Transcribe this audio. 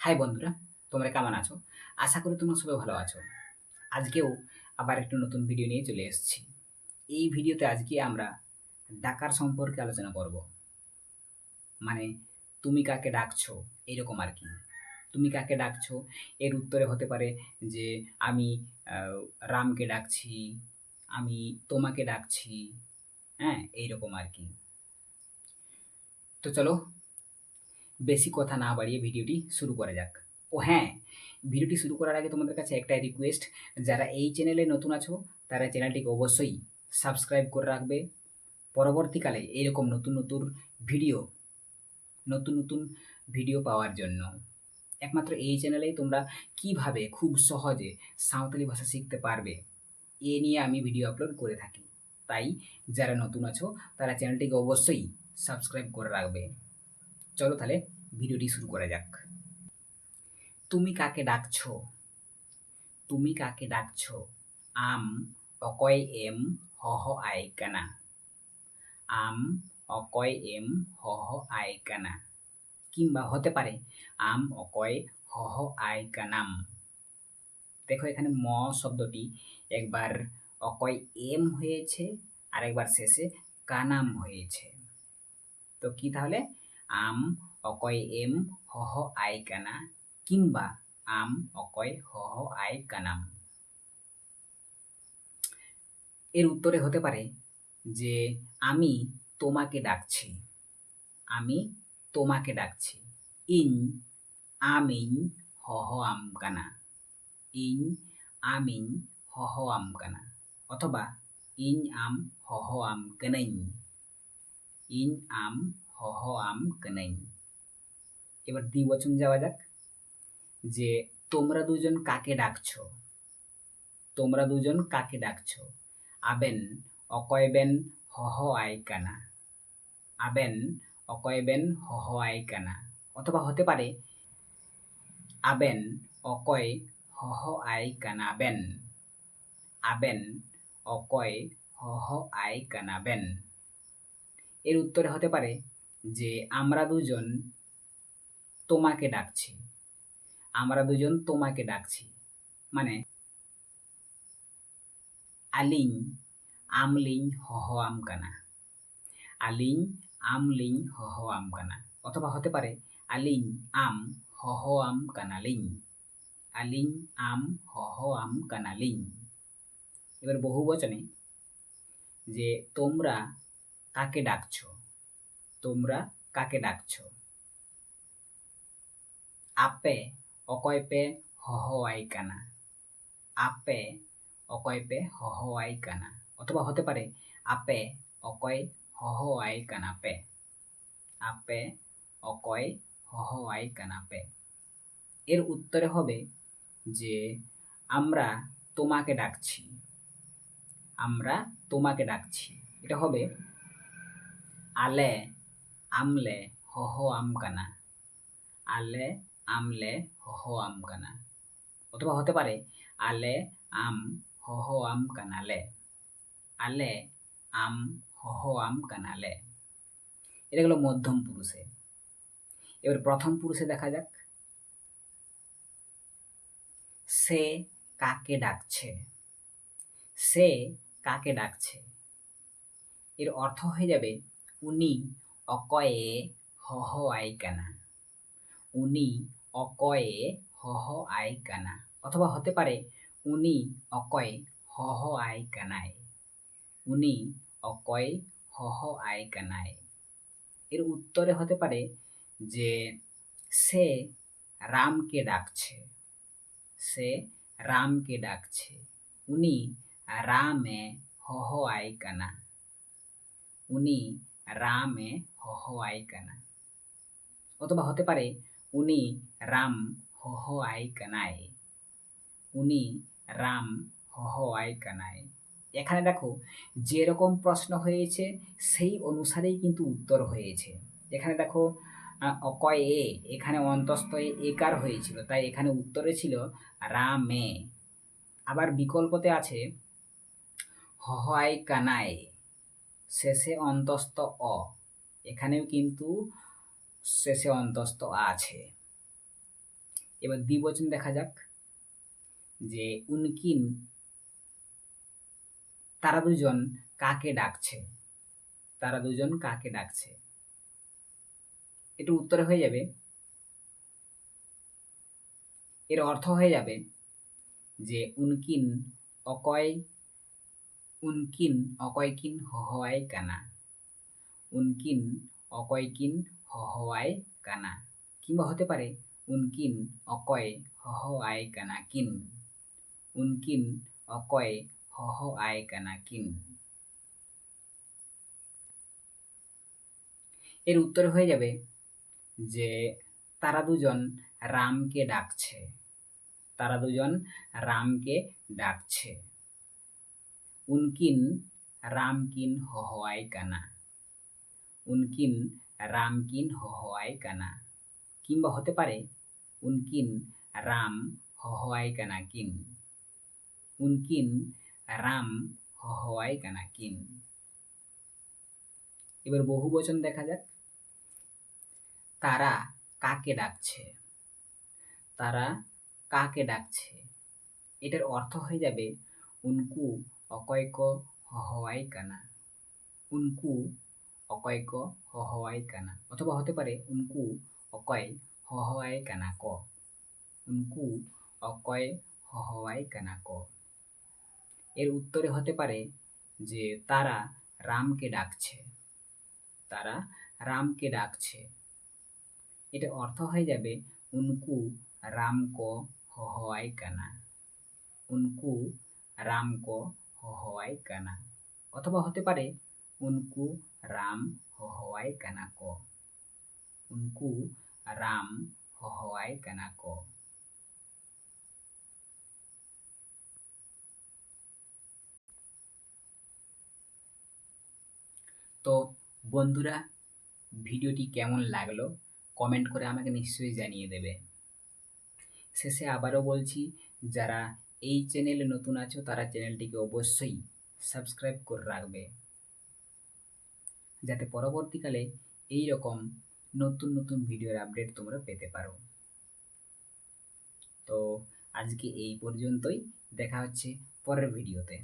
High বন্ধুরা, তোমরা কেমন আছো? আশা করি তোমরা সবাই ভালো আছো। আজকেও আবার একটা নতুন ভিডিও নিয়ে চলে এসেছি। এই ভিডিওতে আজকে আমরা ডাকার সম্পর্কে আলোচনা করব। মানে তুমি কাকে ডাকছো এরকম আর কি। তুমি কাকে ডাকছো এর উত্তরে হতে পারে যে আমি আহ, রামকে ডাকছি, আমি তোমাকে ডাকছি, হ্যাঁ এইরকম আর কি। তো চলো বেশি কথা না বাড়িয়ে ভিডিওটি শুরু করা যাক। ও হ্যাঁ, ভিডিওটি শুরু করার আগে তোমাদের কাছে একটা রিকোয়েস্ট, যারা এই চ্যানেলে নতুন আছো তারা চ্যানেলটিকে অবশ্যই সাবস্ক্রাইব করে রাখবে। পরবর্তীকালে এরকম ভিডিও নতুন নতুন ভিডিও পাওয়ার জন্য। একমাত্র এই চ্যানেলেই তোমরা কিভাবে খুব সহজে সাঁওতালি ভাষা শিখতে পারবে এ নিয়ে আমি ভিডিও আপলোড করে থাকি। তাই যারা নতুন আছো তারা চ্যানেলটিকে অবশ্যই সাবস্ক্রাইব করে রাখবে। চলো তাহলে ভিডিওটি শুরু করা যাক। তুমি কাকে ডাকছো? তুমি কাকে ডাকছো? আম অকয় এম হহ আই কানা। আম অকয় এম হহ আই কানা। কিংবা হতে পারে আম অকয় হহ আই কানাম। দেখো এখানে ম শব্দটি একবার অকয় এম হয়েছে আর একবার শেষে কানাম হয়েছে। তো কি তাহলে? আম অকয় এম হহ আই কানা কিংবা আম অকয় হহ আই কানাম। এর উত্তরে হতে পারে যে আমি তোমাকে ডাকছি, আমি তোমাকে ডাকছি। ইন আমিন হহ আম কানা। ইন আমিন হহ আম কানা। অথবা ইন আম হহ আম কানাইন। ইন আম হহ আম কানাইন। এবার দ্বিবচন যাওয়া যাক, যে তোমরা দুজন কাকে ডাকছো? তোমরা দুজন কাকে ডাকছো? আবেন অকয়বেন হহ আই কানা। আবেন অকয়বেন হহ আই কানা। অথবা হতে পারে আবেন অকয় হহ আই কানাবেন। আবেন অকয় হহ আই কানাবেন। এর উত্তরে হতে পারে যে আমরা দুজন তোমাকে ডাকছি, আমরা দুজন তোমাকে ডাকছি। মানে আলিং আমলিং হহ আম কানা। আলিং আমলিং হহ আম কানা। অথবা হতে পারে আলিং আম হহ আম কানালিং। আলিং আম হহ আম কানালিং। এবার বহু বচনে, যে তোমরা কাকে ডাকছো? তোমরা কাকে ডাকছো? আপে অকয় পে হহ আই কানা। আপে অকয় পে হহ আই কানা। অথবা হতে পারে আপে অকয় হহ আই কানাপে। আপে অকয় হহ আই কানাপে। এর উত্তরে হবে যে আমরা তোমাকে ডাকছি, আমরা তোমাকে ডাকছি। এটা হবে আলে আমলে হহ আম কানা। আলে আমলে হহ আম কানা। অথবা হতে পারে আলে আম হহ আম কানালে। আলে আম হহ আম কানালে। এটা গেল মধ্যম পুরুষে। এবার প্রথম পুরুষে দেখা যাক, সে কাকে ডাকছে? সে কাকে ডাকছে? এর অর্থ হয়ে যাবে উনি অকয়ে হহ আই কানা। উনি অকয়ে হহ আই কানা। অথবা হতে পারে উনি অকয় হহ আই কানায়। উনি অকয় হহ আই কানায়। এর উত্তরে হতে পারে যে সে রামকে ডাকছে। সে রামকে ডাকছে। উনি রামে হহ আই কানা। উনি রামে হহ আই কানা। অথবা হতে পারে উনি রাম হহ আই কানায়। উনি রাম হহ আই কানায়। এখানে দেখো যেরকম প্রশ্ন হয়েছে সেই অনুসারেই কিন্তু উত্তর হয়েছে। এখানে দেখো অকয় এ, এখানে অন্তস্থ একার হয়েছিল, তাই এখানে উত্তরে ছিল রামে। আবার বিকল্পতে আছে হহ আই কানায়, শেষে অন্তস্থ অ, এখানেও কিন্তু শেষে অন্তস্থ আছে। এবার দ্বিবচন দেখা যাক, যে উনকিন তারা দুজন কাকে ডাকছে, তারা দুজন কাকে ডাকছে। এটা উত্তরে হয়ে যাবে, এর অর্থ হয়ে যাবে যে উনকিন অকয় কিন হওয়ায় কানা, উনকিন অকয় কিন হওয়ায় কানা, কিংবা হতে পারে উনকিন অকয় হওয়ায় কানা কিন, উনকিন অকয় হওয়ায় কানা কিন। এর উত্তর হয়ে যাবে যে তারা দুজন রামকে ডাকছে, তারা দুজন রামকে ডাকছে। উনকিন রামকিন হওয়ায় কানা, উনকিন রামকিন হওয়ায় কানা, কিংবা হতে পারে উনকিন রাম হওয়ায় কানা কিন, উনকিন রাম হওয়ায় কানা কিন। এবার বহুবচন দেখা যাক, তারা কাকে ডাকছে, তারা কাকে ডাকছে। এটার অর্থ হয়ে যাবে উনকু অকয়ক হওয়াই কানা, উনকু অকয়ক হওয়াই কানা, অথবা হতে পারে উনকু অকয় হওয়াই কানা ক, উনকু অকয় হওয়াই কানা ক। এর উত্তরে হতে পারে যে তারা রামকে ডাকছে, তারা রামকে ডাকছে। এটা অর্থ হয়ে যাবে উনকু রাম কো হওয়াই কানা, উনকু রাম কো হওয়াই কানা, অথবা হতে পারে উনকু রাম হওয়াই কানা ক, উনকু রাম হওয়াই কানা ক। তো বন্ধুরা, ভিডিওটি কেমন লাগলো কমেন্ট করে আমাকে নিশ্চয়ই জানিয়ে দেবে। শেষে আবারও বলছি, যারা এই চ্যানেলে নতুন আছো তারা চ্যানেলটিকে অবশ্যই সাবস্ক্রাইব করে রাখবে, যাতে পরবর্তীকালে এই রকম নতুন নতুন ভিডিওর আপডেট তোমরা পেতে পারো। তো আজকে এই পর্যন্তই, দেখা হচ্ছে পরের ভিডিওতে।